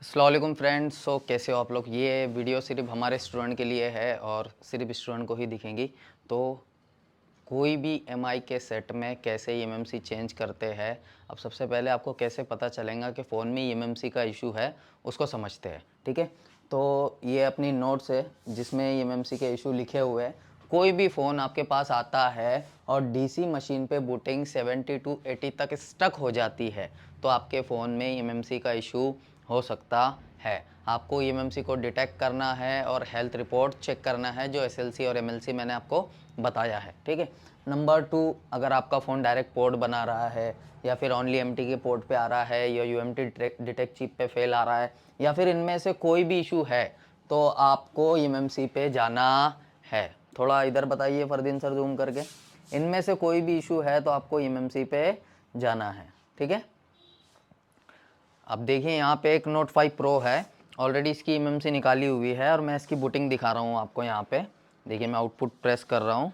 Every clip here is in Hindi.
अस्सलाम वालेकुम फ्रेंड्स। कैसे हो आप लोग। ये वीडियो सिर्फ हमारे स्टूडेंट के लिए है और सिर्फ स्टूडेंट को ही दिखेंगी। तो कोई भी एमआई के सेट में कैसे एमएमसी चेंज करते हैं, अब सबसे पहले आपको कैसे पता चलेगा कि फ़ोन में एमएमसी का इशू है, उसको समझते हैं। ठीक है, तो ये अपनी नोट्स है जिसमें एमएमसी के इशू लिखे हुए हैं। कोई भी फ़ोन आपके पास आता है और डीसी मशीन पे बूटिंग 70 टू 80 तक स्टक हो जाती है, तो आपके फ़ोन में एमएमसी का इशू हो सकता है। आपको एमएमसी को डिटेक्ट करना है और हेल्थ रिपोर्ट चेक करना है, जो एसएलसी और एमएलसी मैंने आपको बताया है। ठीक है। नंबर 2, अगर आपका फ़ोन डायरेक्ट पोर्ट बना रहा है या फिर ओनली एमटी के पोर्ट पे आ रहा है या यूएमटी डिटेक्ट चिप पे फेल आ रहा है या फिर इनमें से कोई भी इशू है, तो आपको एमएमसी पे जाना है। थोड़ा इधर बताइए फरदीन सर जूम करके। इनमें से कोई भी इशू है तो आपको एमएमसी पे जाना है। ठीक है। अब देखिए यहाँ पे एक नोट 5 प्रो है, ऑलरेडी इसकी एमएमसी निकाली हुई है और मैं इसकी बूटिंग दिखा रहा हूँ आपको। यहाँ पे देखिए मैं आउटपुट प्रेस कर रहा हूँ,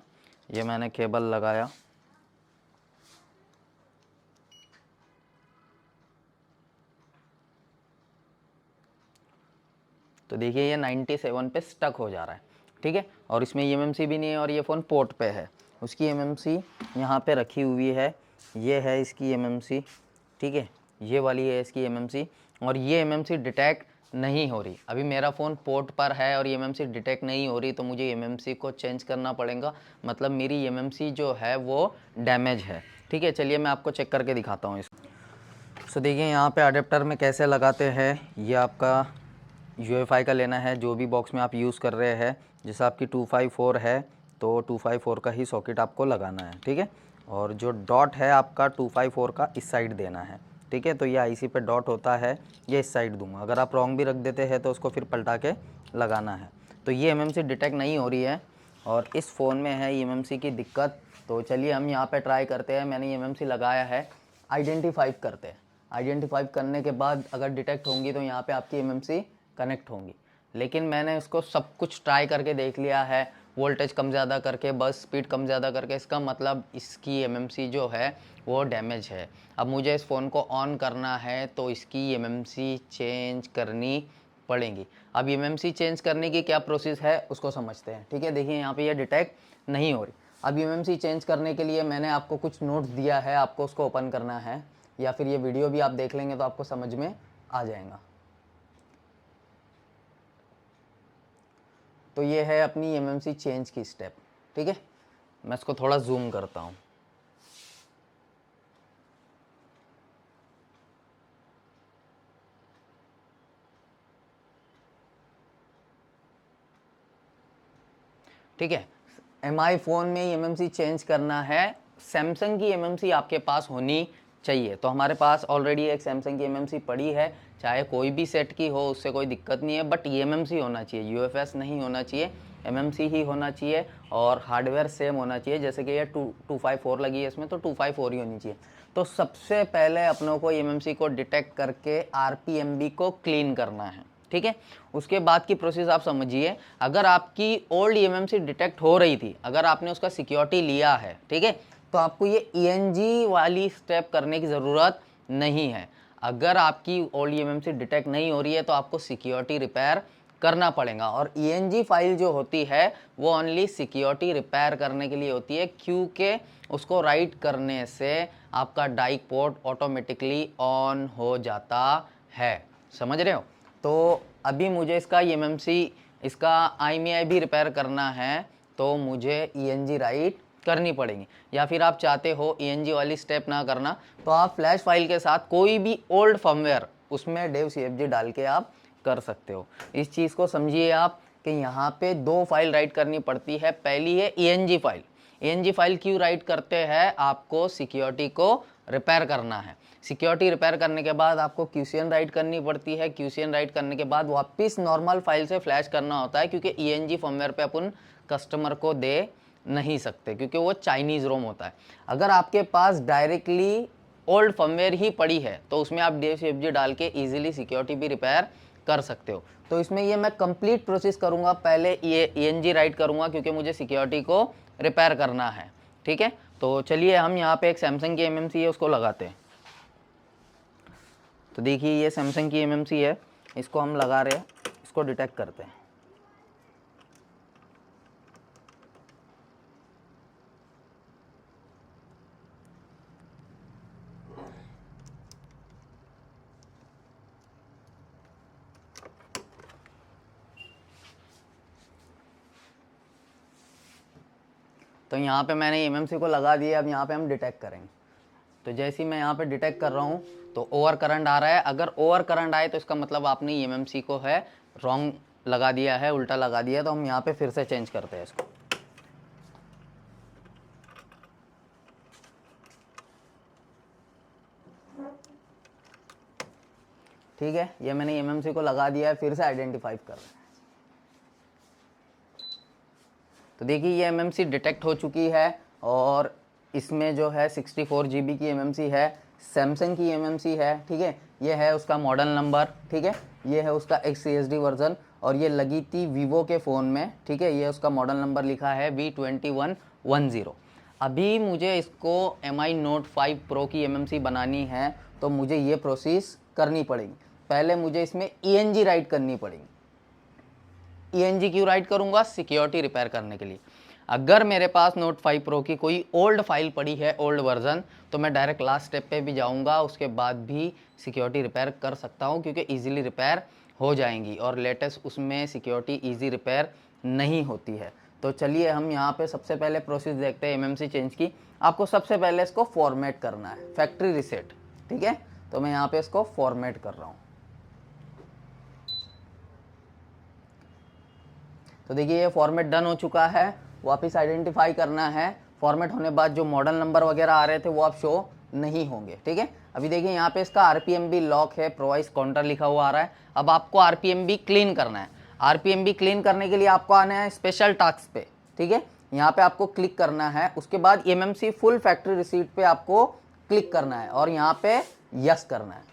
ये मैंने केबल लगाया, तो देखिए ये 97 पे स्टक हो जा रहा है। ठीक है, और इसमें एमएमसी भी नहीं है और ये फ़ोन पोर्ट पे है। उसकी एमएमसी यहाँ पे रखी हुई है, ये है इसकी एमएमसी। ठीक है, ये वाली है इसकी एमएमसी और ये एमएमसी डिटेक्ट नहीं हो रही। अभी मेरा फ़ोन पोर्ट पर है और एमएमसी डिटेक्ट नहीं हो रही, तो मुझे एमएमसी को चेंज करना पड़ेगा। मतलब मेरी एमएमसी जो है वो डैमेज है। ठीक है, चलिए मैं आपको चेक करके दिखाता हूँ इसको। देखिए यहाँ पे अडेप्टर में कैसे लगाते हैं, ये आपका यूएफआई का लेना है, जो भी बॉक्स में आप यूज़ कर रहे हैं। जैसे आपकी 254 है तो 254 का ही सॉकेट आपको लगाना है। ठीक है, और जो डॉट है आपका 254 का इस साइड देना है। ठीक है, तो ये आईसी पे डॉट होता है, ये इस साइड दूंगा। अगर आप रॉन्ग भी रख देते हैं तो उसको फिर पलटा के लगाना है। तो ये एमएमसी डिटेक्ट नहीं हो रही है और इस फ़ोन में है एमएमसी की दिक्कत। तो चलिए हम यहाँ पे ट्राई करते हैं। मैंने एमएमसी लगाया है, आइडेंटिफाई करते हैं। आइडेंटिफाई करने के बाद अगर डिटेक्ट होंगी तो यहाँ पे आपकी एमएमसी कनेक्ट होंगी। लेकिन मैंने इसको सब कुछ ट्राई करके देख लिया है, वोल्टेज कम ज़्यादा करके, बस स्पीड कम ज़्यादा करके। इसका मतलब इसकी एमएमसी जो है वो डैमेज है। अब मुझे इस फ़ोन को ऑन करना है तो इसकी एमएमसी चेंज करनी पड़ेगी। अब एमएमसी चेंज करने की क्या प्रोसेस है उसको समझते हैं। ठीक है, देखिए यहाँ पे ये डिटेक्ट नहीं हो रही। अब एमएमसी चेंज करने के लिए मैंने आपको कुछ नोट्स दिया है, आपको उसको ओपन करना है या फिर ये वीडियो भी आप देख लेंगे तो आपको समझ में आ जाएगा। तो ये है अपनी एमएमसी चेंज की स्टेप। ठीक है, मैं इसको थोड़ा जूम करता हूँ। ठीक है, एमआई फ़ोन में एमएमसी चेंज करना है। सैमसंग की एमएमसी आपके पास होनी चाहिए। तो हमारे पास ऑलरेडी एक सैमसंग की एमएमसी पड़ी है, चाहे कोई भी सेट की हो, उससे कोई दिक्कत नहीं है। बट एमएमसी होना चाहिए, यूएफएस नहीं होना चाहिए, एमएमसी ही होना चाहिए और हार्डवेयर सेम होना चाहिए। जैसे कि ये 254 लगी है इसमें, तो 254 ही होनी चाहिए। तो सबसे पहले अपनों को एमएमसी को डिटेक्ट करके आरपीएमबी को क्लीन करना है। ठीक है, उसके बाद की प्रोसेस आप समझिए। अगर आपकी ओल्ड एमएमसी डिटेक्ट हो रही थी, अगर आपने उसका सिक्योरिटी लिया है, ठीक है, तो आपको ये ईएनजी वाली स्टेप करने की ज़रूरत नहीं है। अगर आपकी ओल्ड एमएमसी डिटेक्ट नहीं हो रही है तो आपको सिक्योरिटी रिपेयर करना पड़ेगा। और ईएनजी फाइल जो होती है वो ओनली सिक्योरिटी रिपेयर करने के लिए होती है, क्योंकि उसको राइट करने से आपका डाइक पोर्ट ऑटोमेटिकली ऑन हो जाता है। समझ रहे हो। तो अभी मुझे इसका एमएमसी, इसका आईएमईआई भी रिपेयर करना है, तो मुझे ईएनजी राइट करनी पड़ेगी। या फिर आप चाहते हो ईएनजी वाली स्टेप ना करना, तो आप फ्लैश फाइल के साथ कोई भी ओल्ड फर्मवेयर उसमें डेव सीएफजी डाल के आप कर सकते हो। इस चीज़ को समझिए आप कि यहाँ पे दो फाइल राइट करनी पड़ती है। पहली है ईएनजी फाइल। ईएनजी फाइल क्यों राइट करते हैं, आपको सिक्योरिटी को रिपेयर करना है। सिक्योरिटी रिपेयर करने के बाद आपको क्यूसीएन राइट करनी पड़ती है। क्यूसीएन राइट करने के बाद वापस नॉर्मल फाइल से फ्लैश करना होता है, क्योंकि ईएनजी फर्मवेयर पे अपन कस्टमर को दे नहीं सकते, क्योंकि वो चाइनीज़ रोम होता है। अगर आपके पास डायरेक्टली ओल्ड फर्मवेयर ही पड़ी है तो उसमें आप DFCFG डाल के ईजिली सिक्योरिटी भी रिपेयर कर सकते हो। तो इसमें ये मैं कंप्लीट प्रोसेस करूँगा। पहले ये ENG राइट करूँगा क्योंकि मुझे सिक्योरिटी को रिपेयर करना है। ठीक है, तो चलिए हम यहाँ पे एक सैमसंग की एमएमसी है उसको लगाते हैं। तो देखिए ये सैमसंग की एमएमसी है इसको हम लगा रहे हैं, इसको डिटेक्ट करते हैं। तो यहाँ पे मैंने एमएमसी को लगा दिया, अब यहाँ पे हम डिटेक्ट करेंगे। तो जैसे ही मैं यहाँ पे डिटेक्ट कर रहा हूँ तो ओवर करंट आ रहा है। अगर ओवर करंट आए तो इसका मतलब आपने एमएमसी को है रॉन्ग लगा दिया है, उल्टा लगा दिया है। तो हम यहाँ पे फिर से चेंज करते हैं इसको। ठीक है, ये मैंने एमएमसी को लगा दिया है, फिर से आइडेंटिफाई कर रहे हैं। तो देखिए ये एमएमसी डिटेक्ट हो चुकी है और इसमें जो है 64 GB की एमएमसी है, सैमसंग की एमएमसी है। ठीक है, ये है उसका मॉडल नंबर। ठीक है, ये है उसका XCSD वर्जन और ये लगी थी वीवो के फ़ोन में। ठीक है, ये उसका मॉडल नंबर लिखा है V2110। अभी मुझे इसको MI Note 5 Pro की एमएमसी बनानी है तो मुझे ये प्रोसेस करनी पड़ेगी। पहले मुझे इसमें ENG राइट करनी पड़ेगी। ENG क्यों राइट करूंगा? सिक्योरिटी रिपेयर करने के लिए। अगर मेरे पास Note 5 Pro की कोई ओल्ड फाइल पड़ी है, ओल्ड वर्जन, तो मैं डायरेक्ट लास्ट स्टेप पे भी जाऊंगा, उसके बाद भी सिक्योरिटी रिपेयर कर सकता हूं क्योंकि इजीली रिपेयर हो जाएंगी और लेटेस्ट उसमें सिक्योरिटी इजी रिपेयर नहीं होती है। तो चलिए हम यहाँ पे सबसे पहले प्रोसेस देखते हैं एमएमसी चेंज की। आपको सबसे पहले इसको फॉर्मेट करना है, फैक्ट्री रिसेट। ठीक है, तो मैं यहाँ पे इसको फॉर्मेट कर रहा हूँ। तो देखिए ये फॉर्मेट डन हो चुका है। वापस आइडेंटिफाई करना है। फॉर्मेट होने बाद जो मॉडल नंबर वगैरह आ रहे थे वो आप शो नहीं होंगे। ठीक है, अभी देखिए यहाँ पे इसका आरपीएम भी लॉक है, प्रोवाइस काउंटर लिखा हुआ आ रहा है। अब आपको आरपीएम भी क्लीन करना है। आरपीएम भी क्लीन करने के लिए आपको आना है स्पेशल टास्क पे। ठीक है, यहाँ पे आपको क्लिक करना है, उसके बाद एमएमसी फुल फैक्ट्री रिसीट पे आपको क्लिक करना है और यहाँ पे यस करना है।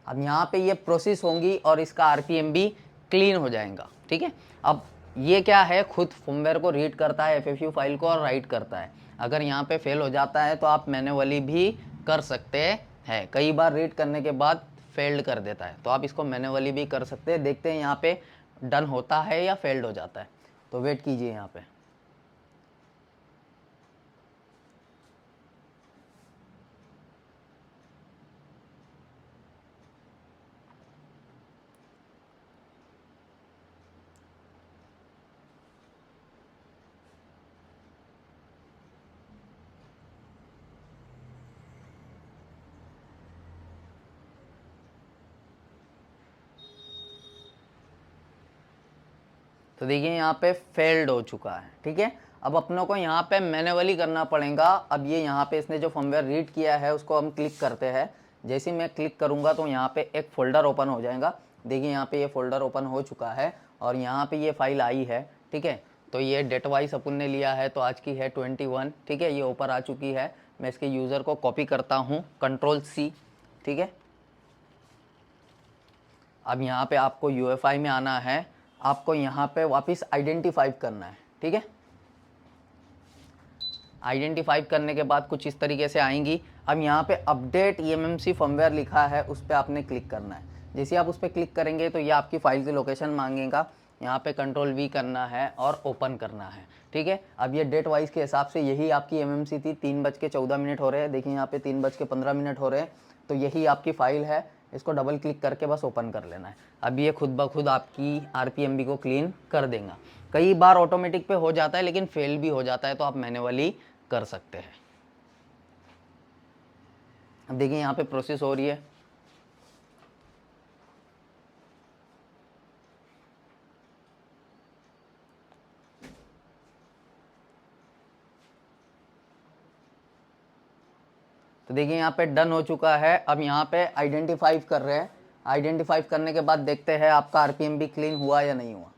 अब यहाँ पे ये प्रोसेस होंगी और इसका आरपीएम भी क्लीन हो जाएगा। ठीक है, अब ये क्या है, खुद फर्मवेयर को रीड करता है, एफएफयू फाइल को, और राइट करता है। अगर यहाँ पे फेल हो जाता है तो आप मैन्युअली भी कर सकते हैं। कई बार रीड करने के बाद फेल्ड कर देता है तो आप इसको मैन्युअली भी कर सकते हैं। देखते हैं यहाँ पे डन होता है या फेल्ड हो जाता है। तो वेट कीजिए यहाँ पे। तो देखिए यहाँ पे फेल्ड हो चुका है। ठीक है, अब अपनों को यहाँ पे मैन्युअली करना पड़ेगा। अब ये यहाँ पे इसने जो फर्मवेयर रीड किया है उसको हम क्लिक करते हैं। जैसे ही मैं क्लिक करूँगा तो यहाँ पे एक फोल्डर ओपन हो जाएगा। देखिए यहाँ पे ये फोल्डर ओपन हो चुका है और यहाँ पे ये फाइल आई है। ठीक है, तो ये डेट वाइज अपन ने लिया है तो आज की है 21। ठीक है, ये ऊपर आ चुकी है। मैं इसके यूज़र को कॉपी करता हूँ, Ctrl+C। ठीक है, अब यहाँ पे आपको UEFI में आना है, आपको यहाँ पे वापस आइडेंटिफाई करना है। ठीक है, आइडेंटिफाई करने के बाद कुछ इस तरीके से आएंगी। अब यहाँ पे अपडेट EMMC फर्मवेयर लिखा है, उस पर आपने क्लिक करना है। जैसे आप उस पर क्लिक करेंगे तो ये आपकी फाइल की लोकेशन मांगेगा। यहाँ पे Ctrl+V करना है और ओपन करना है। ठीक है, अब ये डेट वाइज के हिसाब से यही आपकी MMC थी। 3:14 हो रहे हैं। देखिए यहाँ पे 3:15 हो रहे हैं। तो यही आपकी फाइल है। इसको डबल क्लिक करके बस ओपन कर लेना है। अब ये खुद ब खुद आपकी आरपीएम को क्लीन कर देगा। कई बार ऑटोमेटिक पे हो जाता है लेकिन फेल भी हो जाता है तो आप मैन्युअली कर सकते हैं। अब देखिए यहाँ पे प्रोसेस हो रही है। तो देखिए यहाँ पे डन हो चुका है। अब यहाँ पे आइडेंटिफाई कर रहे हैं। आइडेंटिफाई करने के बाद देखते हैं आपका आरपीएम भी क्लीन हुआ या नहीं हुआ।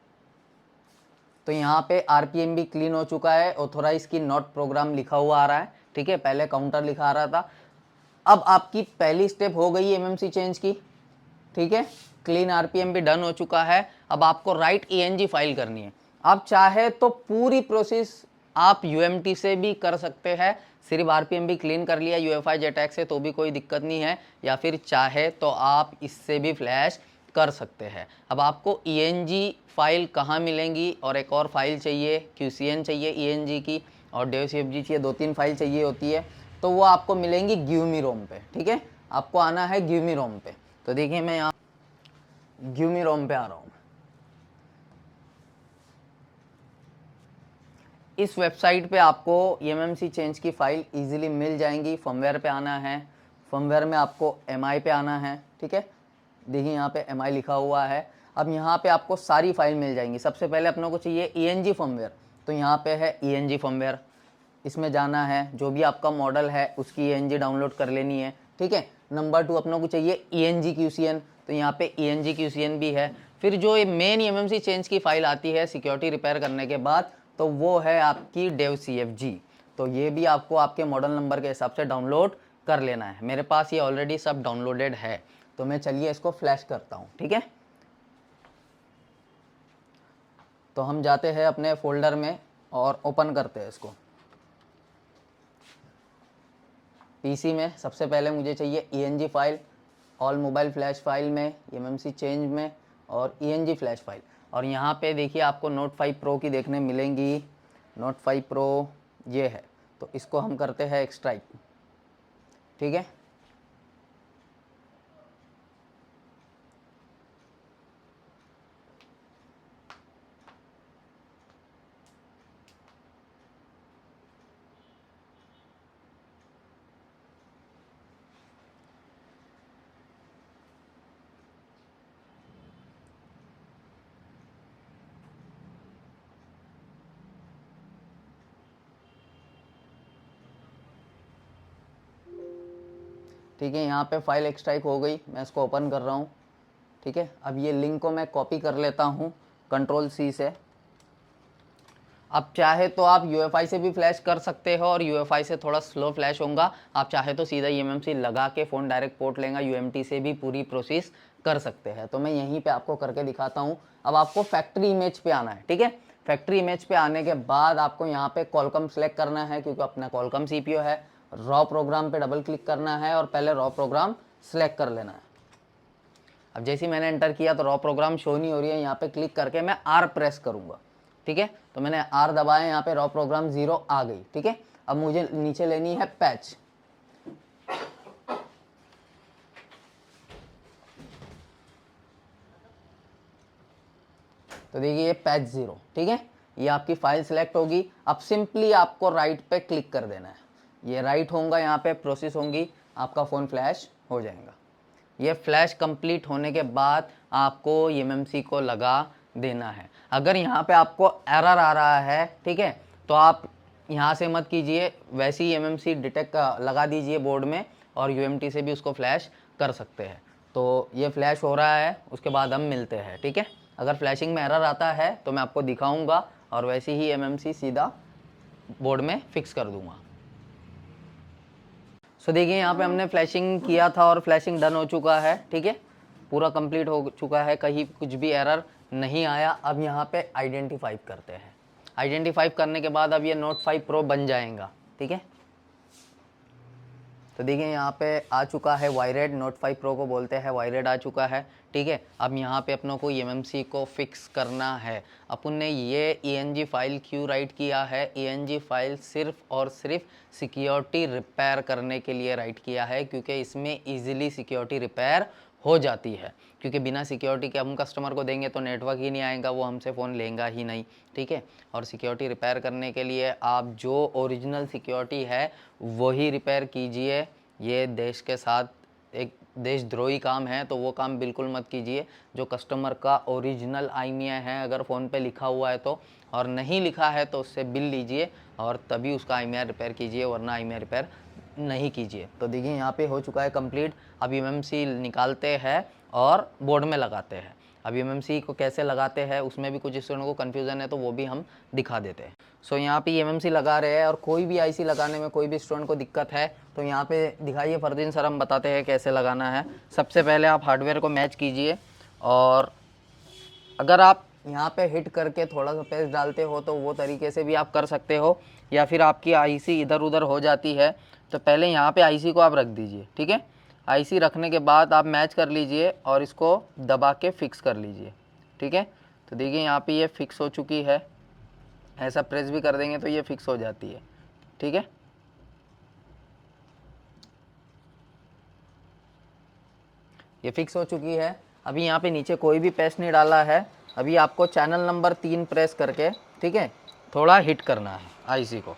तो यहाँ पे आरपीएम भी क्लीन हो चुका है। ऑथोराइज की नॉट प्रोग्राम लिखा हुआ आ रहा है। ठीक है, पहले काउंटर लिखा आ रहा था। अब आपकी पहली स्टेप हो गई एमएमसी चेंज की। ठीक है, क्लीन आरपीएम भी डन हो चुका है। अब आपको राइट ENG फाइल करनी है। आप चाहे तो पूरी प्रोसेस आप UMT से भी कर सकते हैं। सिर्फ आरपीएम भी क्लीन कर लिया UEFI JTAG से तो भी कोई दिक्कत नहीं है, या फिर चाहे तो आप इससे भी फ्लैश कर सकते हैं। अब आपको ENG फाइल कहाँ मिलेंगी और एक और फाइल चाहिए, QCN चाहिए ENG की और DevCFG चाहिए, 2-3 फाइल चाहिए होती है, तो वो आपको मिलेंगी GiveMeROM पे। ठीक है, आपको आना है GiveMeROM पे। तो देखिए मैं यहाँ GiveMeROM पे आ रहा हूँ। इस वेबसाइट पे आपको MMC चेंज की फ़ाइल इजीली मिल जाएंगी। फर्मवेयर पे आना है, फर्मवेयर में आपको MI पे आना है। ठीक है, देखिए यहाँ पे MI लिखा हुआ है। अब यहाँ पे आपको सारी फाइल मिल जाएंगी। सबसे पहले अपनों को चाहिए ENG फर्मवेयर, तो यहाँ पे है ENG फर्मवेयर, इसमें जाना है। जो भी आपका मॉडल है उसकी ENG डाउनलोड कर लेनी है। ठीक है, नंबर 2 अपनों को चाहिए ENG QCN, तो यहाँ पे ENG QCN भी है। फिर जो ये मेन MMC चेंज की फाइल आती है सिक्योरिटी रिपेयर करने के बाद, तो वो है आपकी DevCFG। तो ये भी आपको आपके मॉडल नंबर के हिसाब से डाउनलोड कर लेना है। मेरे पास ये ऑलरेडी सब डाउनलोडेड है, तो मैं चलिए इसको फ्लैश करता हूँ। ठीक है, तो हम जाते हैं अपने फोल्डर में और ओपन करते हैं इसको। PC में सबसे पहले मुझे चाहिए ENG file, all mobile flash file में, MMC चेंज में और ENG फ्लैश फाइल। और यहाँ पे देखिए आपको Note 5 Pro की देखने मिलेंगी। Note 5 Pro ये है, तो इसको हम करते हैं एक्सट्रैक्ट। ठीक है, ठीक है, यहाँ पे फाइल एक्सट्रैक्ट हो गई। मैं इसको ओपन कर रहा हूँ। ठीक है, अब ये लिंक को मैं कॉपी कर लेता हूँ Ctrl+C से। अब चाहे तो आप UEFI से भी फ्लैश कर सकते हो और UEFI से थोड़ा स्लो फ्लैश होगा। आप चाहे तो सीधा MMC लगा के फ़ोन डायरेक्ट पोर्ट लेगा, UMT से भी पूरी प्रोसेस कर सकते हैं। तो मैं यहीं पे आपको करके दिखाता हूँ। अब आपको फैक्ट्री इमेज पे आना है। ठीक है, फैक्ट्री इमेज पे आने के बाद आपको यहाँ पे कॉलकम सेलेक्ट करना है, क्योंकि अपना कॉलकम CPU है। रॉ प्रोग्राम पे डबल क्लिक करना है और पहले रॉ प्रोग्राम सेलेक्ट कर लेना है। अब जैसे ही मैंने एंटर किया तो रॉ प्रोग्राम शो नहीं हो रही है। यहाँ पे क्लिक करके मैं R प्रेस करूँगा। ठीक है, तो मैंने R दबाया, यहाँ पे रॉ प्रोग्राम 0 आ गई। ठीक है, अब मुझे नीचे लेनी है पैच। तो देखिए ये पैच 0। ठीक है, ये आपकी फाइल सिलेक्ट होगी। अब सिंपली आपको राइट पे क्लिक कर देना है। ये राइट होगा, यहाँ पे प्रोसेस होंगी, आपका फ़ोन फ्लैश हो जाएगा। ये फ्लैश कंप्लीट होने के बाद आपको MMC को लगा देना है। अगर यहाँ पे आपको एरर आ रहा है, ठीक है, तो आप यहाँ से मत कीजिए, वैसे ही MMC डिटेक्ट लगा दीजिए बोर्ड में और UMT से भी उसको फ्लैश कर सकते हैं। तो ये फ्लैश हो रहा है, उसके बाद हम मिलते हैं। ठीक है, अगर फ्लैशिंग में एरर आता है तो मैं आपको दिखाऊंगा और वैसे ही MMC सीधा बोर्ड में फिक्स कर दूंगा। सो देखिए यहाँ पे हमने फ्लैशिंग किया था और फ्लैशिंग डन हो चुका है। ठीक है, पूरा कंप्लीट हो चुका है, कहीं कुछ भी एरर नहीं आया। अब यहाँ पे आइडेंटिफाई करते हैं। आइडेंटिफाई करने के बाद अब ये Note 5 Pro बन जाएगा। ठीक है, तो देखिए यहाँ पे आ चुका है वायरेड, Note 5 Pro को बोलते हैं, वायरेड आ चुका है। ठीक है, अब यहाँ पे अपनों को MMC को फिक्स करना है। अपन ने ये ENG फाइल क्यों राइट किया है? ENG फाइल सिर्फ और सिर्फ सिक्योरिटी रिपेयर करने के लिए राइट किया है, क्योंकि इसमें ईजिली सिक्योरिटी रिपेयर हो जाती है। क्योंकि बिना सिक्योरिटी के हम कस्टमर को देंगे तो नेटवर्क ही नहीं आएगा, वो हमसे फ़ोन लेगा ही नहीं। ठीक है, और सिक्योरिटी रिपेयर करने के लिए आप जो ओरिजिनल सिक्योरिटी है वही रिपेयर कीजिए। ये देश के साथ एक देशद्रोही काम है, तो वो काम बिल्कुल मत कीजिए। जो कस्टमर का ओरिजिनल IMEI है, अगर फ़ोन पे लिखा हुआ है तो, और नहीं लिखा है तो उससे बिल लीजिए और तभी उसका IMEI रिपेयर कीजिए, वरना IMEI रिपेयर नहीं कीजिए। तो देखिए यहाँ पे हो चुका है कंप्लीट। अब MMC निकालते हैं और बोर्ड में लगाते हैं। अब MMC को कैसे लगाते हैं उसमें भी कुछ स्टूडेंट को कन्फ्यूज़न है, तो वो भी हम दिखा देते हैं। सो यहाँ पे MMC लगा रहे हैं और कोई भी IC लगाने में कोई भी स्टूडेंट को दिक्कत है तो यहाँ पे दिखाइए फरदीन सर, हम बताते हैं कैसे लगाना है। सबसे पहले आप हार्डवेयर को मैच कीजिए और अगर आप यहाँ पे हिट करके थोड़ा सा पेस्ट डालते हो तो वो तरीके से भी आप कर सकते हो, या फिर आपकी IC इधर उधर हो जाती है तो पहले यहाँ पे IC को आप रख दीजिए। ठीक है, आईसी रखने के बाद आप मैच कर लीजिए और इसको दबा के फिक्स कर लीजिए। ठीक है, तो देखिए यहाँ पे ये फिक्स हो चुकी है। ऐसा प्रेस भी कर देंगे तो ये फिक्स हो जाती है। ठीक है, ये फिक्स हो चुकी है। अभी यहाँ पे नीचे कोई भी पेस्ट नहीं डाला है। अभी आपको चैनल नंबर 3 प्रेस करके, ठीक है, थोड़ा हिट करना है आईसी को।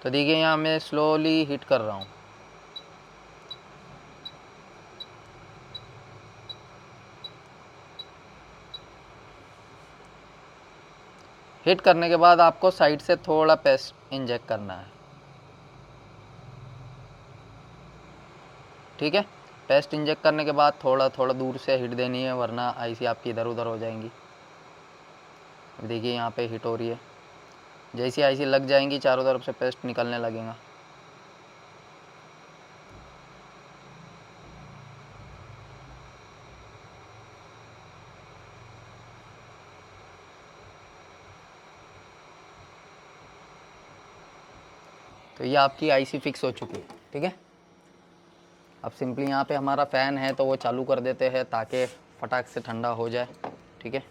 तो देखिए यहाँ मैं स्लोली हिट कर रहा हूँ। हिट करने के बाद आपको साइड से थोड़ा पेस्ट इंजेक्ट करना है। ठीक है, पेस्ट इंजेक्ट करने के बाद थोड़ा थोड़ा दूर से हिट देनी है, वरना आईसी आपकी इधर उधर हो जाएंगी। अब देखिए यहाँ पे हिट हो रही है। जैसी आईसी लग जाएंगी चारों तरफ से पेस्ट निकलने लगेगा। तो ये आपकी आईसी फिक्स हो चुकी है। ठीक है, अब सिंपली यहाँ पे हमारा फ़ैन है तो वो चालू कर देते हैं ताकि फटाक से ठंडा हो जाए। ठीक है,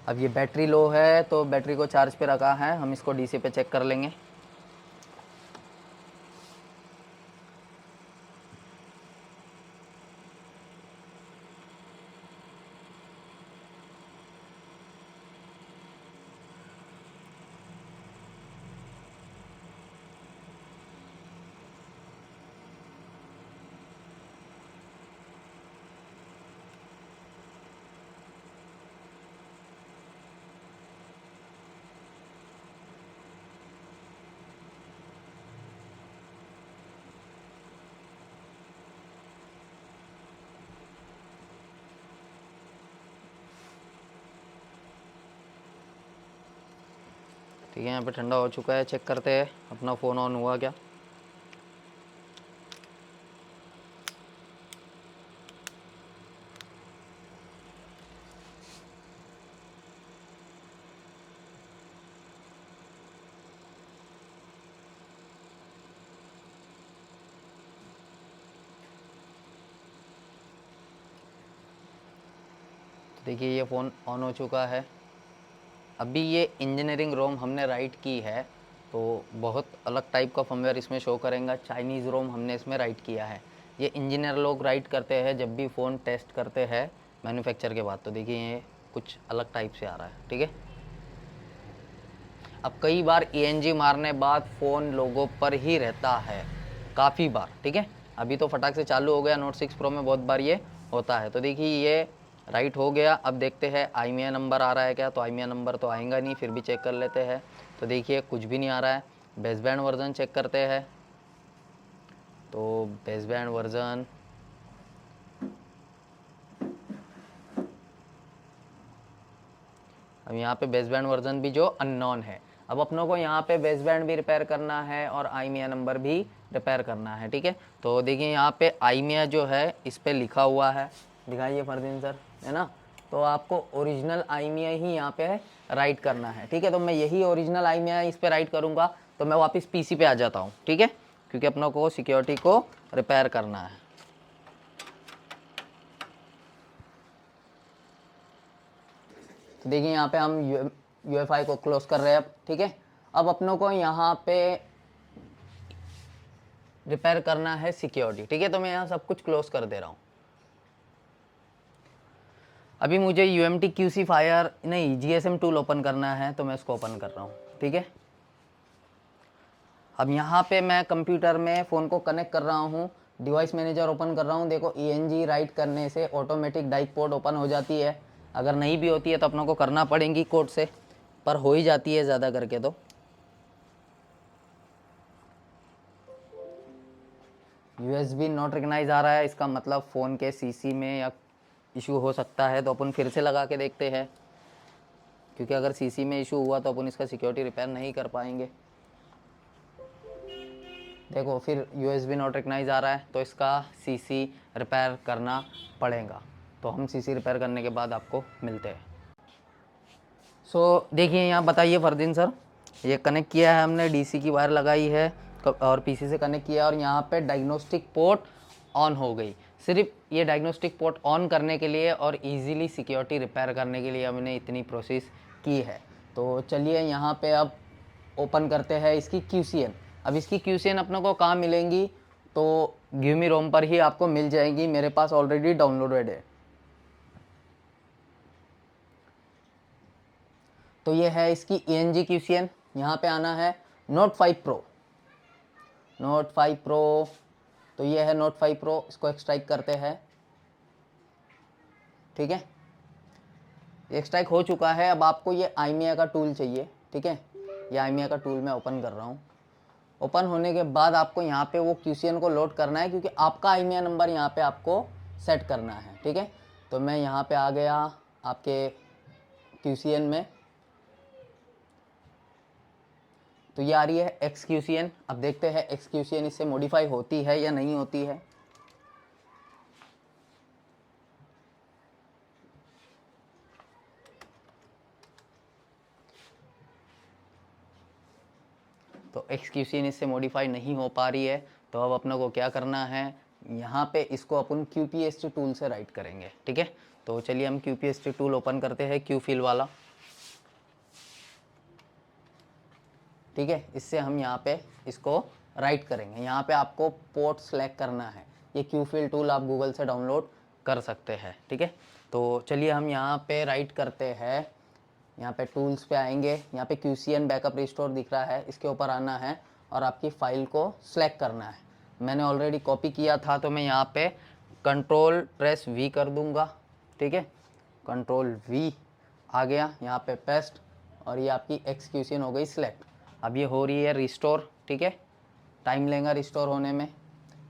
अब ये बैटरी लो है तो बैटरी को चार्ज पे रखा है, हम इसको डीसी पे चेक कर लेंगे। ठीक है, यहाँ पे ठंडा हो चुका है। चेक करते हैं अपना फ़ोन ऑन हुआ क्या। तो देखिए ये फ़ोन ऑन हो चुका है। अभी ये इंजीनियरिंग रोम हमने राइट की है तो बहुत अलग टाइप का फर्मवेयर इसमें शो करेगा। चाइनीज़ रोम हमने इसमें राइट किया है। ये इंजीनियर लोग राइट करते हैं जब भी फ़ोन टेस्ट करते हैं मैन्युफैक्चर के बाद। तो देखिए ये कुछ अलग टाइप से आ रहा है। ठीक है, अब कई बार ENG मारने बाद फ़ोन लोगों पर ही रहता है, काफ़ी बार। ठीक है, अभी तो फटाक से चालू हो गया। नोट 6 प्रो में बहुत बार ये होता है। तो देखिए ये राइट हो गया। अब देखते हैं IMEI नंबर आ रहा है क्या। तो IMEI नंबर तो आएगा नहीं, फिर भी चेक कर लेते हैं। तो देखिए कुछ भी नहीं आ रहा है। बेसबैंड वर्जन चेक करते हैं। तो बेसबैंड वर्जन अब यहाँ पे बेसबैंड वर्जन भी जो अननोन है। अब अपनों को यहाँ पे बेसबैंड भी रिपेयर करना है और IMEI नंबर भी रिपेयर करना है। ठीक है, तो देखिए यहाँ पे IMEI जो है इस पे लिखा हुआ है, दिखाइए फरदीन सर, है ना। तो आपको ओरिजिनल IMEI ही यहाँ पे राइट करना है। ठीक है, तो मैं यही ओरिजिनल IMEI इस पे राइट करूँगा तो मैं वापस PC पे आ जाता हूँ। ठीक है, क्योंकि अपनों को सिक्योरिटी को रिपेयर करना है। तो देखिए यहाँ पे हम UEFI को क्लोज कर रहे हैं अब। ठीक है, अब अपनों को यहाँ पे रिपेयर करना है सिक्योरिटी। ठीक है, तो मैं यहाँ सब कुछ क्लोज कर दे रहा हूँ। अभी मुझे UMT QC फायर नहीं GSM टूल ओपन करना है तो मैं इसको ओपन कर रहा हूँ। ठीक है, अब यहाँ पे मैं कंप्यूटर में फ़ोन को कनेक्ट कर रहा हूँ, डिवाइस मैनेजर ओपन कर रहा हूँ। देखो ENG राइट करने से ऑटोमेटिक डाइक पोर्ट ओपन हो जाती है। अगर नहीं भी होती है तो अपनों को करना पड़ेगी कोड से, पर हो ही जाती है ज़्यादा करके। तो USB नॉट रिकग्नाइज आ रहा है, इसका मतलब फ़ोन के CC में या इशू हो सकता है। तो अपन फिर से लगा के देखते हैं, क्योंकि अगर CC में इशू हुआ तो अपन इसका सिक्योरिटी रिपेयर नहीं कर पाएंगे। देखो फिर USB नॉट रिकग्नाइज आ रहा है तो इसका CC रिपेयर करना पड़ेगा। तो हम CC रिपेयर करने के बाद आपको मिलते हैं। सो देखिए यहाँ बताइए फरदीन सर, ये कनेक्ट किया है हमने, DC की वायर लगाई है और पीसी से कनेक्ट किया और यहाँ पे डायग्नोस्टिक पोर्ट ऑन हो गई। सिर्फ ये डायग्नोस्टिक पोर्ट ऑन करने के लिए और इजीली सिक्योरिटी रिपेयर करने के लिए हमने इतनी प्रोसेस की है। तो चलिए यहाँ पे अब ओपन करते हैं इसकी QCN। अब इसकी QCN अपने को कहाँ मिलेंगी, तो गिव मी रोम पर ही आपको मिल जाएगी, मेरे पास ऑलरेडी डाउनलोडेड है। तो ये है इसकी ENG QCN। यहाँ पे आना है Note 5 Pro, Note 5 Pro। तो ये है Note 5 Pro, इसको एक्सट्रैक्ट करते हैं। ठीक है, एक्सट्रैक्ट हो चुका है। अब आपको ये आईमिया का टूल चाहिए। ठीक है, ये आईमिया का टूल मैं ओपन कर रहा हूँ। ओपन होने के बाद आपको यहाँ पे वो QCN को लोड करना है, क्योंकि आपका आईमिया नंबर यहाँ पे आपको सेट करना है। ठीक है, तो मैं यहाँ पे आ गया आपके QCN में। तो ये आ रही है XQCN। अब देखते हैं XQCN इससे मॉडिफाई होती है या नहीं होती है। तो XQCN इससे मॉडिफाई नहीं हो पा रही है। तो अब अपने को क्या करना है, यहाँ पे इसको अपन QPST टूल से राइट करेंगे। ठीक है, तो चलिए हम QPST टूल ओपन करते हैं, QFill वाला। ठीक है, इससे हम यहाँ पे इसको राइट करेंगे। यहाँ पे आपको पोर्ट सेलेक्ट करना है। ये QFill टूल आप गूगल से डाउनलोड कर सकते हैं। ठीक है, तो चलिए हम यहाँ पे राइट करते हैं। यहाँ पे टूल्स पे आएंगे, यहाँ पे QCN बैकअप रिस्टोर दिख रहा है, इसके ऊपर आना है और आपकी फ़ाइल को सेलेक्ट करना है। मैंने ऑलरेडी कॉपी किया था, तो मैं यहाँ पे कंट्रोल प्रेस V कर दूँगा। ठीक है, कंट्रोल V आ गया, यहाँ पे पेस्ट, और ये आपकी XQCN हो गई सिलेक्ट। अब ये हो रही है रिस्टोर। ठीक है, टाइम लेगा रिस्टोर होने में।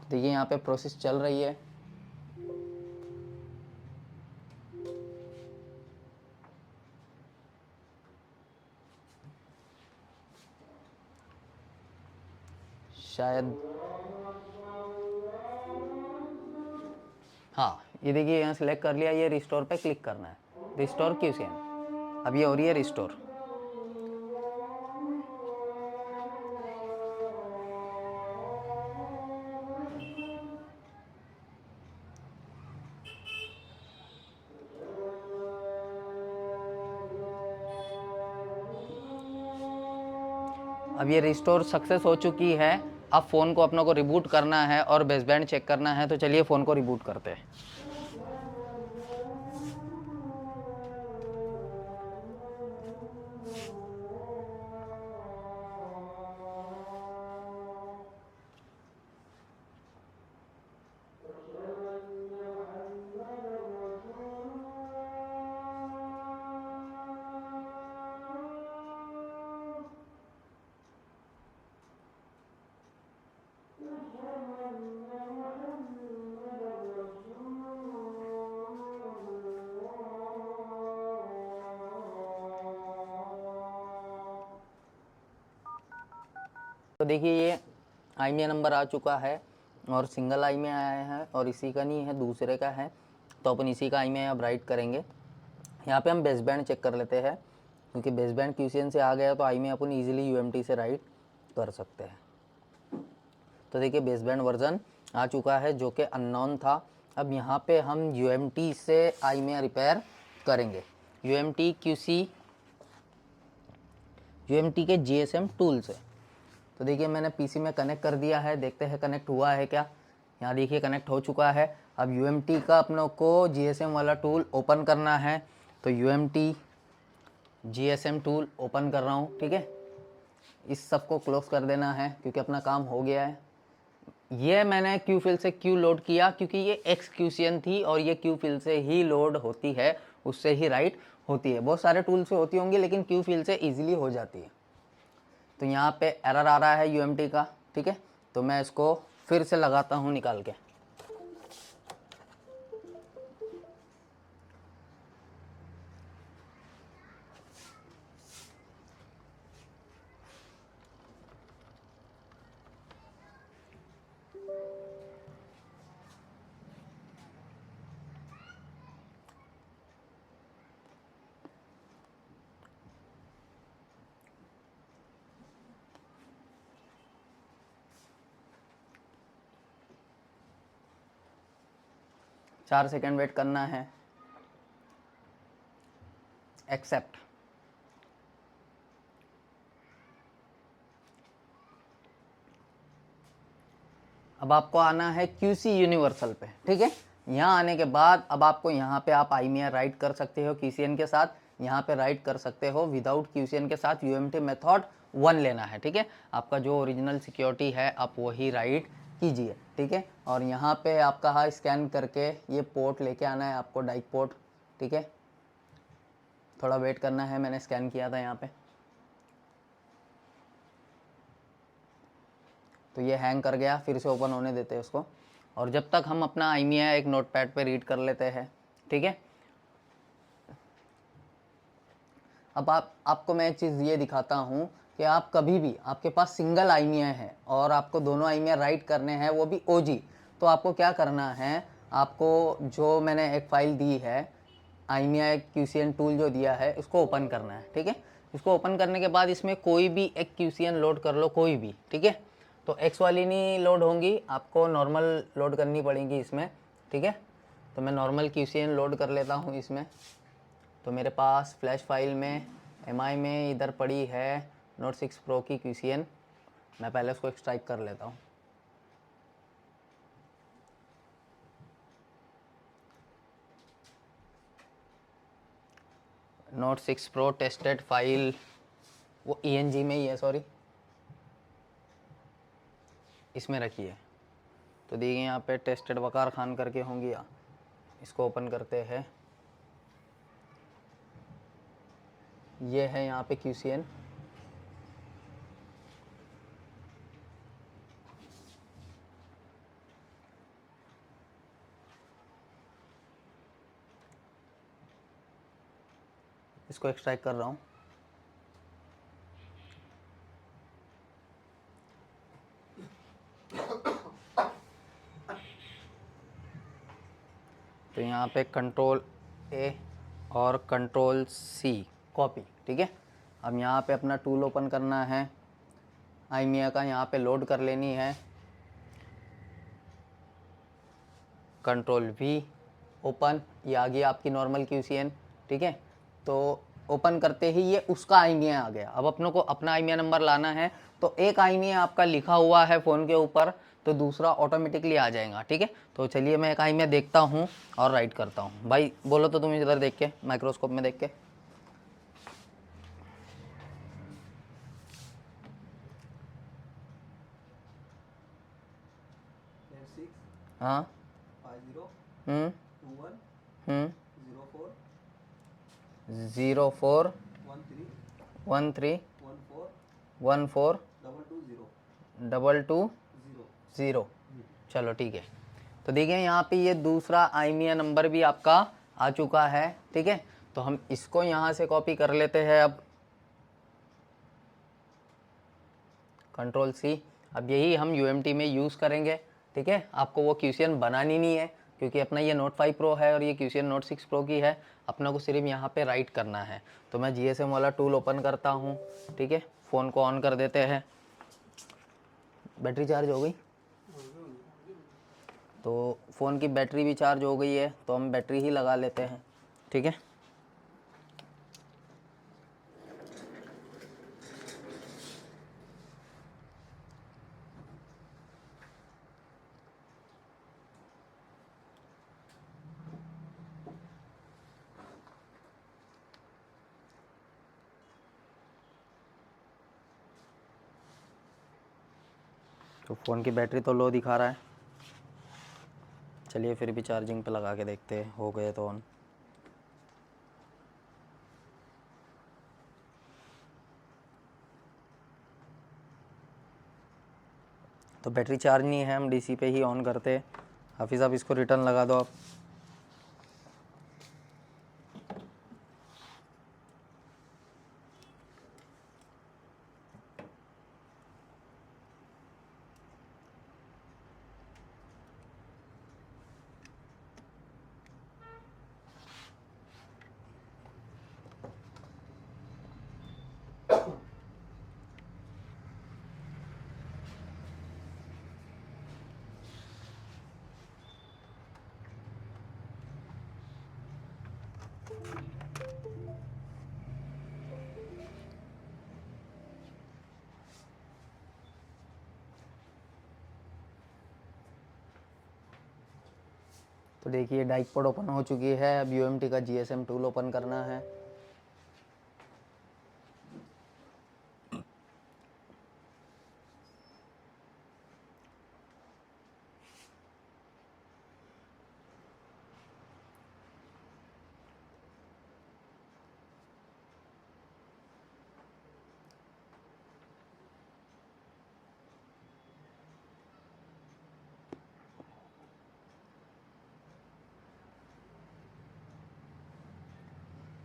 देखिए यहाँ पे प्रोसेस चल रही है। शायद हाँ, ये देखिए यहाँ सेलेक्ट कर लिया, ये रिस्टोर पे क्लिक करना है, रिस्टोर QCN। अब ये हो रही है रिस्टोर। अब ये रिस्टोर सक्सेस हो चुकी है। अब फ़ोन को अपनों को रिबूट करना है और बेसबैंड चेक करना है। तो चलिए फ़ोन को रिबूट करते हैं। तो देखिए ये आईमिया नंबर आ चुका है और सिंगल आईमिया आया है, और इसी का नहीं है, दूसरे का है। तो अपन इसी का आईमिया अब राइट करेंगे। यहाँ पे हम बेसबैंड चेक कर लेते हैं, क्योंकि बेसबैंड QCN से आ गया तो आईमिया अपन ईजिली UMT से राइट कर सकते हैं। तो देखिए बेसबैंड वर्जन आ चुका है, जो कि अननोन था। अब यहाँ पे हम UMT से आईमिया रिपेयर करेंगे, UMT के GSM टूल से। तो देखिए मैंने PC में कनेक्ट कर दिया है, देखते हैं कनेक्ट हुआ है क्या। यहाँ देखिए कनेक्ट हो चुका है। अब UMT का अपनों को GSM वाला टूल ओपन करना है। तो UMT GSM टूल ओपन कर रहा हूँ। ठीक है, इस सब को क्लोज कर देना है, क्योंकि अपना काम हो गया है। ये मैंने QFill से क्यों लोड किया, क्योंकि ये XQCN थी और ये QFill से ही लोड होती है, उससे ही राइट होती है। बहुत सारे टूल से होती होंगी, लेकिन QFill से ईजिली हो जाती है। तो यहाँ पे एरर आ रहा है UMT का। ठीक है, तो मैं इसको फिर से लगाता हूँ निकाल के। 4 सेकंड वेट करना है, एक्सेप्ट। अब आपको आना है QC यूनिवर्सल पे, ठीक है। यहाँ आने के बाद अब आपको यहाँ पे आप IMEI राइट कर सकते हो QCN के साथ, यहाँ पे राइट कर सकते हो विदाउट QCN के साथ UMT मेथड 1 लेना है, ठीक है। आपका जो ओरिजिनल सिक्योरिटी है आप वही राइट कीजिए, ठीक है। और यहाँ पे आप कहा स्कैन करके ये पोर्ट लेके आना है आपको, डाइक पोर्ट, ठीक है। थोड़ा वेट करना है, मैंने स्कैन किया था यहाँ पे, तो ये हैंग कर गया, फिर से ओपन होने देते हैं उसको। और जब तक हम अपना IMEI एक नोटपैड पे रीड कर लेते हैं, ठीक है। अब आपको मैं एक चीज़ ये दिखाता हूँ कि आप कभी भी आपके पास सिंगल IMEI है और आपको दोनों IMEI राइट करने हैं, वो भी OG, तो आपको क्या करना है, आपको जो मैंने एक फ़ाइल दी है IMEI QCN टूल जो दिया है उसको ओपन करना है, ठीक है। इसको ओपन करने के बाद इसमें कोई भी एक QCN लोड कर लो, कोई भी, ठीक है। तो X वाली नहीं लोड होंगी, आपको नॉर्मल लोड करनी पड़ेगी इसमें, ठीक है। तो मैं नॉर्मल QCN लोड कर लेता हूँ इसमें। तो मेरे पास फ्लैश फाइल में MI में इधर पड़ी है Note 6 Pro की QCN, मैं पहले उसको एक्सट्रैक्ट कर लेता हूँ। Note 6 Pro टेस्टेड फाइल वो ENG में ही है, सॉरी, इसमें रखी है। तो देखिए यहाँ पे टेस्टेड वकार खान करके होंगी, इसको ओपन करते हैं। ये है यहाँ पे QCN, इसको एक्सट्रैक्ट कर रहा हूँ। तो यहाँ पे Ctrl+A और Ctrl+C कॉपी, ठीक है। अब यहाँ पे अपना टूल ओपन करना है, IMEI का यहाँ पे लोड कर लेनी है, Ctrl+V ओपन, ये आ गई आपकी नॉर्मल QCN, ठीक है। तो ओपन करते ही ये उसका IMEI आ गया। अब अपनों को अपना IMEI नंबर लाना है, तो एक IMEI आपका लिखा हुआ है फ़ोन के ऊपर, तो दूसरा ऑटोमेटिकली आ जाएगा, ठीक है। तो चलिए मैं एक IMEI देखता हूँ और राइट करता हूँ। भाई बोलो तो तुम इधर देख के, माइक्रोस्कोप में देख के। हाँ, 04 13 14 220। चलो ठीक है। तो देखिए यहाँ पे ये दूसरा IMEI नंबर भी आपका आ चुका है, ठीक है। तो हम इसको यहाँ से कॉपी कर लेते हैं। अब Ctrl+C, अब यही हम UMT में यूज़ करेंगे, ठीक है। आपको वो QCN बनानी नहीं है, क्योंकि अपना ये Note 5 Pro है और ये QCN Note 6 Pro की है, अपना को सिर्फ यहाँ पे राइट करना है। तो मैं GSM वाला टूल ओपन करता हूँ, ठीक है। फ़ोन को ऑन कर देते हैं। बैटरी चार्ज हो गई, तो फ़ोन की बैटरी भी चार्ज हो गई है, तो हम बैटरी ही लगा लेते हैं, ठीक है। तो फ़ोन की बैटरी तो लो दिखा रहा है, चलिए फिर भी चार्जिंग पे लगा के देखते हैं, हो गए तो ऑन। तो बैटरी चार्ज नहीं है, हम DC पे ही ऑन करते हैं। हाफिज़ आप इसको रिटर्न लगा दो आप। तो देखिए डाइकपोड ओपन हो चुकी है। अब यूएमटी का जीएसएम टूल ओपन करना है।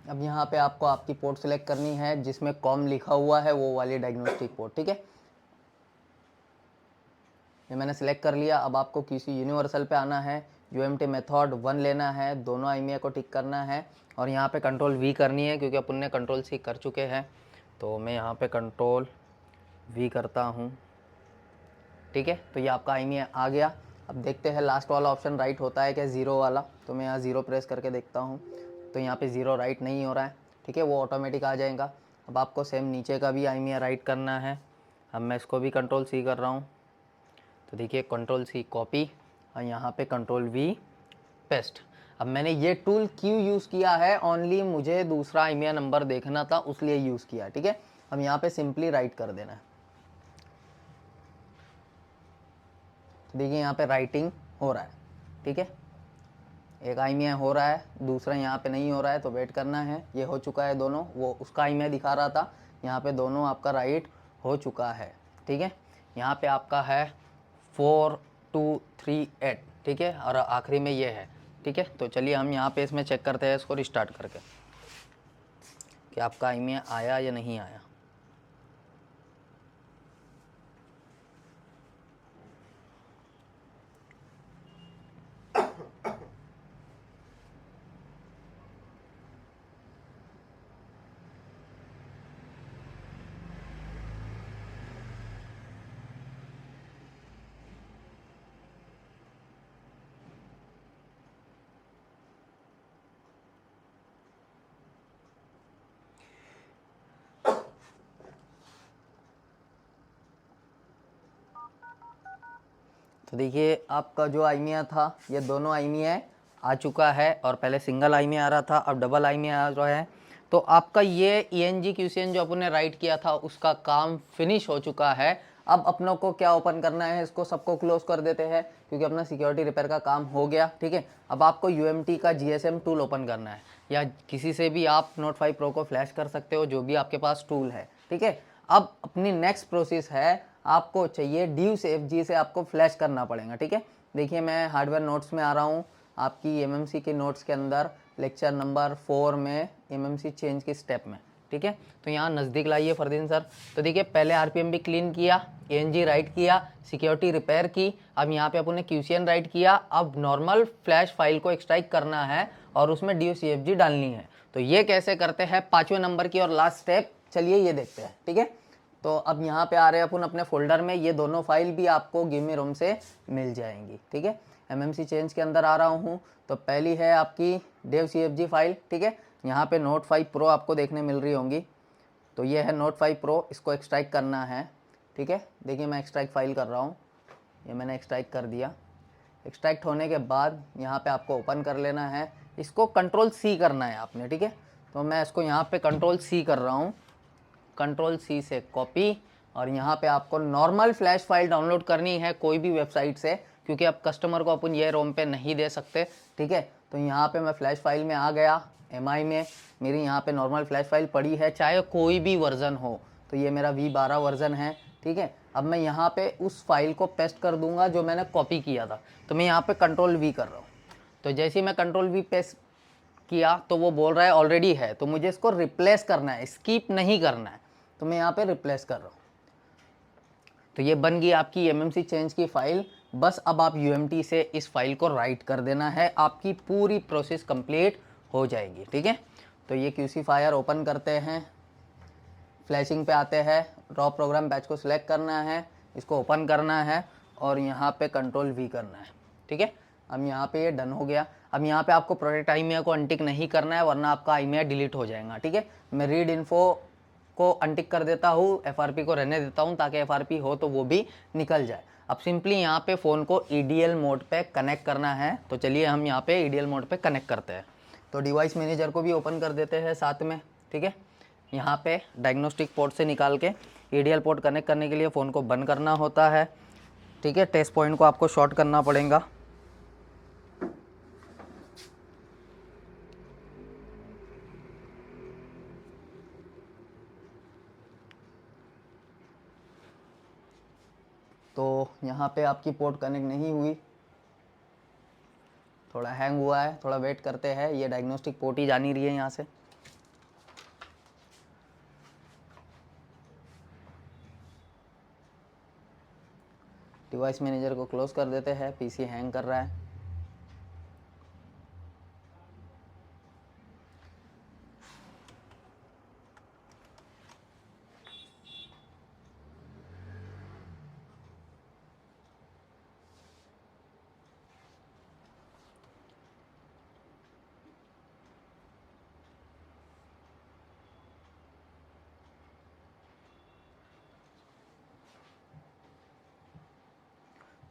अब यहाँ पे आपको आपकी पोर्ट सेलेक्ट करनी है जिसमें कॉम लिखा हुआ है, वो वाली डायग्नोस्टिक पोर्ट। ठीक है, ये मैंने सेलेक्ट कर लिया। अब आपको किसी यूनिवर्सल पे आना है, यूएमटी मेथड 1 लेना है, दोनों आईमीआई को टिक करना है और यहाँ पे कंट्रोल वी करनी है क्योंकि अपन ने कंट्रोल सी कर चुके हैं। तो मैं यहाँ पे कंट्रोल वी करता हूँ। ठीक है, तो ये आपका आईमीआई आ गया। अब देखते हैं लास्ट वाला ऑप्शन राइट होता है क्या, ज़ीरो वाला। तो मैं यहाँ ज़ीरो प्रेस करके देखता हूँ, तो यहाँ पे ज़ीरो राइट नहीं हो रहा है। ठीक है, वो ऑटोमेटिक आ जाएगा। अब आपको सेम नीचे का भी आईमीआई राइट करना है। अब मैं इसको भी कंट्रोल सी कर रहा हूँ। तो देखिए कंट्रोल सी कॉपी और यहाँ पे कंट्रोल वी पेस्ट। अब मैंने ये टूल क्यों यूज़ किया है, ओनली मुझे दूसरा आईमीआई नंबर देखना था, उसलिए यूज़ किया। ठीक है, अब यहाँ पे सिंपली राइट कर देना है। देखिए यहाँ पे राइटिंग हो रहा है। ठीक है, एक आईमीआई हो रहा है, दूसरा यहाँ पे नहीं हो रहा है, तो वेट करना है। ये हो चुका है दोनों, वो उसका आईमीआई दिखा रहा था, यहाँ पे दोनों आपका राइट हो चुका है। ठीक है, यहाँ पे आपका है 4238। ठीक है, और आखिरी में ये है। ठीक है, तो चलिए हम यहाँ पे इसमें चेक करते हैं इसको रिस्टार्ट करके कि आपका आईमीआई आया या नहीं आया। तो देखिए आपका जो आईमीआई था, ये दोनों आईमीआई आ चुका है और पहले सिंगल आईमीआई आ रहा था, अब डबल आईमीआई आ रहा है। तो आपका ये ENG QCN जो अपन ने राइट किया था उसका काम फिनिश हो चुका है। अब अपनों को क्या ओपन करना है, इसको सबको क्लोज कर देते हैं क्योंकि अपना सिक्योरिटी रिपेयर का काम हो गया। ठीक है, अब आपको UMT का GSM टूल ओपन करना है, या किसी से भी आप Note 5 Pro को फ्लैश कर सकते हो, जो भी आपके पास टूल है। ठीक है, अब अपनी नेक्स्ट प्रोसेस है, आपको चाहिए DivSafeG से आपको फ्लैश करना पड़ेगा। ठीक है, देखिए मैं हार्डवेयर नोट्स में आ रहा हूँ, आपकी MMC के नोट्स के अंदर लेक्चर नंबर 4 में MMC चेंज की स्टेप में। ठीक है, तो यहाँ नज़दीक लाइए फरदीन सर। तो देखिए पहले RPM भी क्लीन किया, ANG राइट किया, सिक्योरिटी रिपेयर की, अब यहाँ पे अपन ने QCN राइट किया। अब नॉर्मल फ्लैश फाइल को एक्सट्रैक्ट करना है और उसमें DivSafeG डालनी है। तो ये कैसे करते हैं, 5वें नंबर की और लास्ट स्टेप, चलिए ये देखते हैं। ठीक है, तो अब यहाँ पे आ रहे हैं अपन अपने फोल्डर में, ये दोनों फाइल भी आपको गिव मी रोम से मिल जाएंगी। ठीक है, MMC चेंज के अंदर आ रहा हूँ। तो पहली है आपकी DivSafeG फाइल। ठीक है, यहाँ पे Note 5 Pro आपको देखने मिल रही होंगी। तो ये है Note 5 Pro, इसको एक्सट्रैक्ट करना है। ठीक है, देखिए मैं एक्सट्रैक्ट फाइल कर रहा हूँ, ये मैंने एक्सट्रैक्ट कर दिया। एक्सट्रैक्ट होने के बाद यहाँ पे आपको ओपन कर लेना है, इसको कंट्रोल C करना है आपने। ठीक है, तो मैं इसको यहाँ पे कंट्रोल C कर रहा हूँ, कंट्रोल C से कॉपी, और यहाँ पे आपको नॉर्मल फ्लैश फाइल डाउनलोड करनी है कोई भी वेबसाइट से, क्योंकि अब कस्टमर को अपन ये रोम पे नहीं दे सकते। ठीक है, तो यहाँ पे मैं फ्लैश फाइल में आ गया, MI में मेरी यहाँ पे नॉर्मल फ्लैश फाइल पड़ी है, चाहे कोई भी वर्जन हो। तो ये मेरा V12 वर्जन है। ठीक है, अब मैं यहाँ पे उस फाइल को पेस्ट कर दूंगा जो मैंने कॉपी किया था। तो मैं यहाँ पे कंट्रोल V कर रहा हूँ। तो जैसे ही मैं कंट्रोल V पेस्ट किया तो वो बोल रहा है ऑलरेडी है, तो मुझे इसको रिप्लेस करना है, स्किप नहीं करना है। तो मैं यहाँ पे रिप्लेस कर रहा हूँ। तो ये बन गई आपकी MMC चेंज की फाइल। बस अब आप UMT से इस फाइल को राइट कर देना है, आपकी पूरी प्रोसेस कंप्लीट हो जाएगी। ठीक है, तो ये QC फायर ओपन करते हैं, फ्लैशिंग पे आते हैं, रॉ प्रोग्राम बैच को सिलेक्ट करना है, इसको ओपन करना है और यहाँ पे कंट्रोल V करना है। ठीक है, अब यहाँ पे ये डन हो गया। अब यहाँ पे आपको प्रोटेक्ट IMEI को अनटिक नहीं करना है, वरना आपका IMEI डिलीट हो जाएगा। ठीक है, मैं रीड इन्फो को अनटिक कर देता हूँ, FRP को रहने देता हूँ, ताकि FRP हो तो वो भी निकल जाए। अब सिंपली यहाँ पे फ़ोन को EDL मोड पे कनेक्ट करना है। तो चलिए हम यहाँ पे EDL मोड पे कनेक्ट करते हैं। तो डिवाइस मैनेजर को भी ओपन कर देते हैं साथ में। ठीक है, यहाँ पे डायग्नोस्टिक पोर्ट से निकाल के EDL पोर्ट कनेक्ट करने के लिए फ़ोन को बंद करना होता है। ठीक है, टेस्ट पॉइंट को आपको शॉर्ट करना पड़ेगा। तो यहाँ पे आपकी पोर्ट कनेक्ट नहीं हुई, थोड़ा हैंग हुआ है, थोड़ा वेट करते हैं। ये डायग्नोस्टिक पोर्ट ही जा नहीं रही है यहाँ से। डिवाइस मैनेजर को क्लोज कर देते हैं, PC हैंग कर रहा है।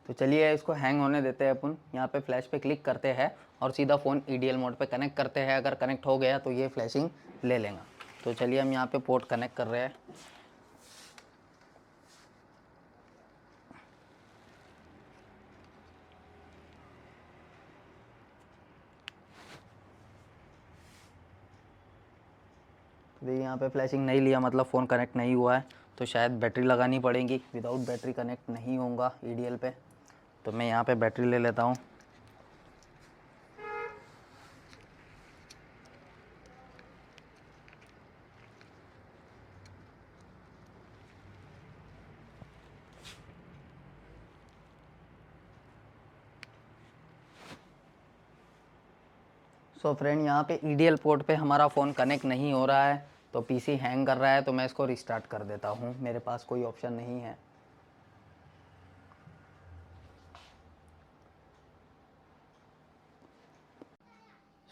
तो चलिए इसको हैंग होने देते हैं अपन। यहाँ पे फ्लैश पे क्लिक करते हैं और सीधा फ़ोन EDL मोड पे कनेक्ट करते हैं। अगर कनेक्ट हो गया तो ये फ्लैशिंग ले लेगा। तो चलिए हम यहाँ पे पोर्ट कनेक्ट कर रहे हैं। तो देखिए यहाँ पे फ्लैशिंग नहीं लिया, मतलब फ़ोन कनेक्ट नहीं हुआ है। तो शायद बैटरी लगानी पड़ेगी, विदाउट बैटरी कनेक्ट नहीं होगा EDL पे। तो मैं यहाँ पे बैटरी ले लेता हूँ। सो फ्रेंड, यहाँ पे EDL पोर्ट पे हमारा फ़ोन कनेक्ट नहीं हो रहा है, तो PC हैंग कर रहा है। तो मैं इसको रिस्टार्ट कर देता हूँ, मेरे पास कोई ऑप्शन नहीं है।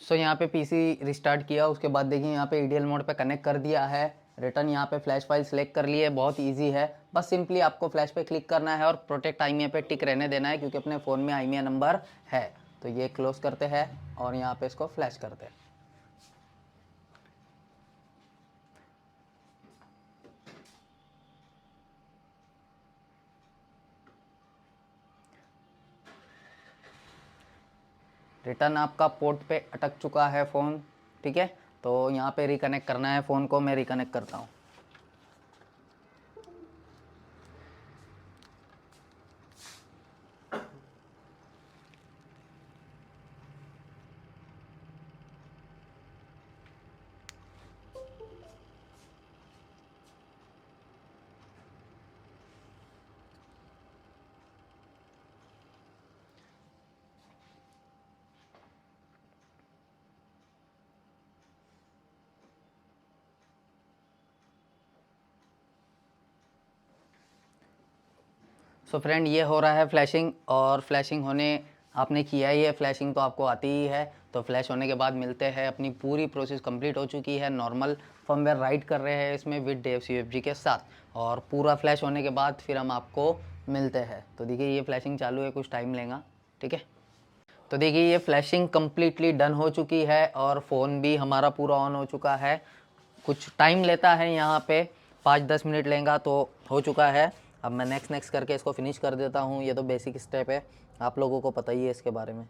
सो यहाँ पे PC रिस्टार्ट किया, उसके बाद देखिए यहाँ पे EDL मोड पे कनेक्ट कर दिया है। रिटर्न यहाँ पे फ्लैश फाइल सेलेक्ट कर लिए, बहुत इजी है। बस सिंपली आपको फ्लैश पे क्लिक करना है और प्रोटेक्ट IMEI पे टिक रहने देना है, क्योंकि अपने फ़ोन में IMEI नंबर है। तो ये क्लोज करते हैं और यहाँ पे इसको फ्लैश करते हैं। रिटर्न आपका पोर्ट पे अटक चुका है फ़ोन। ठीक है, तो यहाँ पे रिकनेक्ट करना है फ़ोन को। मैं रिकनेक्ट करता हूँ। सो फ्रेंड, ये हो रहा है फ्लैशिंग, और फ्लैशिंग होने आपने किया ही है, फ्लैशिंग तो आपको आती ही है। तो फ्लैश होने के बाद मिलते हैं, अपनी पूरी प्रोसेस कंप्लीट हो चुकी है। नॉर्मल फर्मवेयर राइट कर रहे हैं इसमें विद DFCFG के साथ, और पूरा फ्लैश होने के बाद फिर हम आपको मिलते हैं। तो देखिए ये फ्लैशिंग चालू है, कुछ टाइम लेगा। ठीक है, तो देखिए ये फ्लैशिंग कम्प्लीटली डन हो चुकी है और फ़ोन भी हमारा पूरा ऑन हो चुका है। कुछ टाइम लेता है यहाँ पे, 5-10 मिनट लेगा तो हो चुका है। अब मैं नेक्स्ट नेक्स्ट करके इसको फिनिश कर देता हूँ। ये तो बेसिक स्टेप है, आप लोगों को पता ही है इसके बारे में।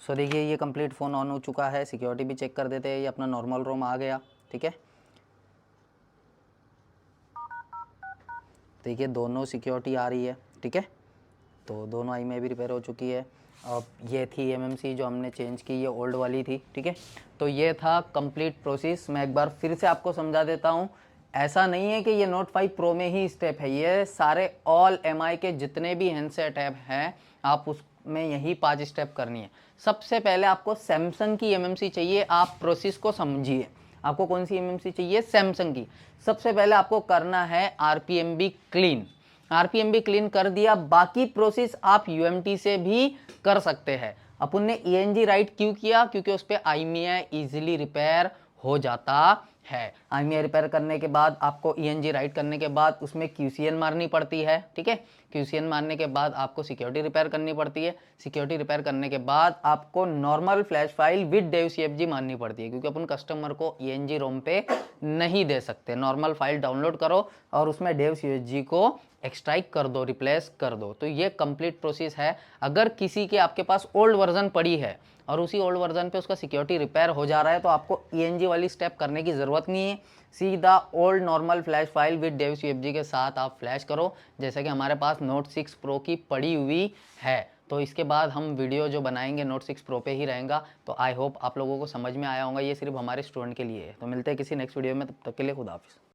सो देखिए ये कंप्लीट फ़ोन ऑन हो चुका है। सिक्योरिटी भी चेक कर देते हैं, ये अपना नॉर्मल रोम आ गया। ठीक है, देखिए दोनों सिक्योरिटी आ रही है। ठीक है, तो दोनों IMEI भी रिपेयर हो चुकी है। अब ये थी एमएमसी जो हमने चेंज की, ये ओल्ड वाली थी, ठीक है। तो ये था कंप्लीट प्रोसेस। मैं एक बार फिर से आपको समझा देता हूँ। ऐसा नहीं है कि ये नोट 5 प्रो में ही स्टेप है, ये सारे ऑल एमआई के जितने भी हैंडसेट ऐप हैं आप उसमें यही 5 स्टेप करनी है। सबसे पहले आपको सैमसंग की एमएमसी चाहिए। आप प्रोसेस को समझिए, आपको कौन सी एमएमसी चाहिए? सैमसंग की। सबसे पहले आपको करना है आरपीएमबी क्लीन। आरपीएमबी क्लीन कर दिया, बाकी प्रोसेस आप यूएमटी से भी कर सकते हैं। अपन ने ईएनजी राइट क्यों किया? क्योंकि उस पर आईएमईआई इजीली रिपेयर हो जाता है। आईएमईआई रिपेयर करने के बाद आपको ईएनजी राइट करने के बाद उसमें क्यूसीएन मारनी पड़ती है, ठीक है। क्यूसीएन मारने के बाद आपको सिक्योरिटी रिपेयर करनी पड़ती है। सिक्योरिटी रिपेयर करने के बाद आपको normal flash file with dev CFG मारनी पड़ती है, क्योंकि अपन कस्टमर को ईएनजी रोम पे नहीं दे सकते। नॉर्मल फाइल डाउनलोड करो और उसमें डेव सीएफजी को एक्सट्रैक्ट कर दो, रिप्लेस कर दो। तो ये कंप्लीट प्रोसेस है। अगर किसी के आपके पास ओल्ड वर्जन पड़ी है और उसी ओल्ड वर्जन पे उसका सिक्योरिटी रिपेयर हो जा रहा है, तो आपको ईएनजी वाली स्टेप करने की ज़रूरत नहीं है। सीधा old normal flash file with dev CFG के साथ आप फ्लैश करो, जैसे कि हमारे पास नोट 6 प्रो की पड़ी हुई है। तो इसके बाद हम वीडियो जो बनाएंगे नोट 6 प्रो पे ही रहेगा। तो आई होप आप लोगों को समझ में आया होगा। ये सिर्फ हमारे स्टूडेंट के लिए है। तो मिलते हैं किसी नेक्स्ट वीडियो में, तब तक के लिए खुदा हाफिज़।